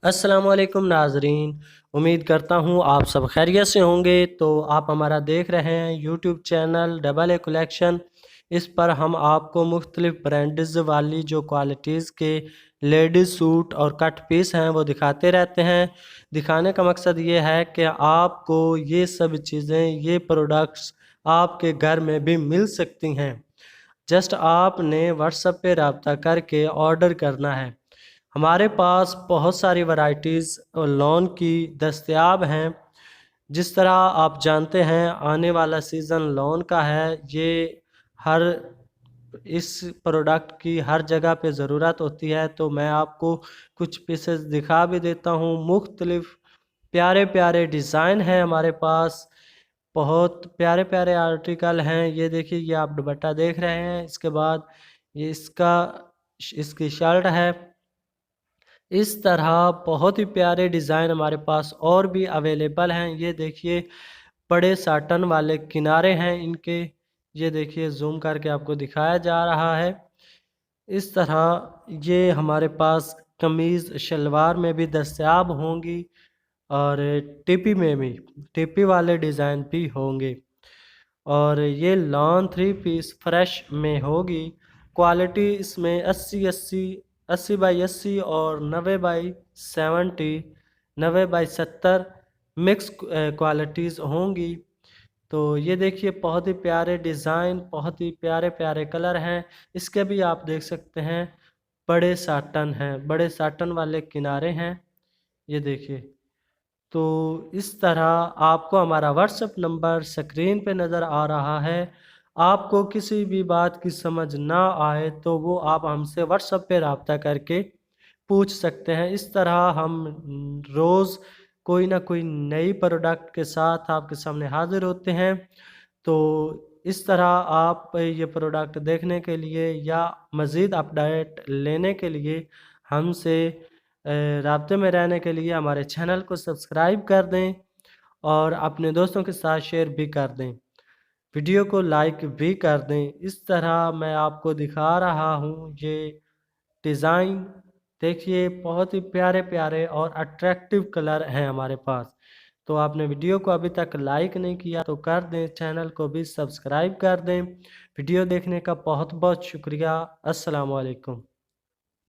अस्सलाम वालेकुम नाजरीन, उम्मीद करता हूँ आप सब खैरियत से होंगे। तो आप हमारा देख रहे हैं YouTube channel double a collection. इस पर हम आपको मुख्तलिफ ब्रांड्स वाली जो क्वालिटीज़ के लेडीज़ सूट और कट पीस हैं वो दिखाते रहते हैं। दिखाने का मकसद ये है कि आपको ये सब चीज़ें, ये प्रोडक्ट्स आपके घर में भी मिल सकती हैं। जस्ट आपने व्हाट्सएप पे रब्ता करके ऑर्डर करना है। हमारे पास बहुत सारी वैरायटीज़ लॉन की दस्तयाब हैं। जिस तरह आप जानते हैं आने वाला सीज़न लॉन का है। ये हर इस प्रोडक्ट की हर जगह पे ज़रूरत होती है। तो मैं आपको कुछ पीसेस दिखा भी देता हूँ। मुख्तलिफ प्यारे प्यारे डिज़ाइन हैं हमारे पास। बहुत प्यारे प्यारे आर्टिकल हैं। ये देखिए, ये आप दुपट्टा देख रहे हैं। इसके बाद ये इसकी शर्ट है। इस तरह बहुत ही प्यारे डिज़ाइन हमारे पास और भी अवेलेबल हैं। ये देखिए, बड़े साटन वाले किनारे हैं इनके। ये देखिए, जूम करके आपको दिखाया जा रहा है। इस तरह ये हमारे पास कमीज़ शलवार में भी दस्तयाब होंगी और टिपी में भी, टिपी वाले डिज़ाइन भी होंगे। और ये लॉन थ्री पीस फ्रेश में होगी। क्वालिटी इसमें 80 बाई 80 और 90 बाई 70, 90 बाई 70 मिक्स क्वालिटीज़ होंगी। तो ये देखिए, बहुत ही प्यारे डिज़ाइन, बहुत ही प्यारे प्यारे कलर हैं। इसके भी आप देख सकते हैं, बड़े साटन हैं, बड़े साटन वाले किनारे हैं। ये देखिए। तो इस तरह आपको हमारा व्हाट्सएप नंबर स्क्रीन पे नज़र आ रहा है। आपको किसी भी बात की समझ ना आए तो वो आप हमसे व्हाट्सएप पे रब्ता करके पूछ सकते हैं। इस तरह हम रोज़ कोई ना कोई नई प्रोडक्ट के साथ आपके सामने हाज़िर होते हैं। तो इस तरह आप ये प्रोडक्ट देखने के लिए या मज़ीद अपडेट लेने के लिए हमसे राब्ते में रहने के लिए हमारे चैनल को सब्सक्राइब कर दें और अपने दोस्तों के साथ शेयर भी कर दें। वीडियो को लाइक भी कर दें। इस तरह मैं आपको दिखा रहा हूँ ये डिज़ाइन। देखिए, बहुत ही प्यारे प्यारे और अट्रैक्टिव कलर हैं हमारे पास। तो आपने वीडियो को अभी तक लाइक नहीं किया तो कर दें, चैनल को भी सब्सक्राइब कर दें। वीडियो देखने का बहुत बहुत शुक्रिया। अस्सलाम वालेकुम।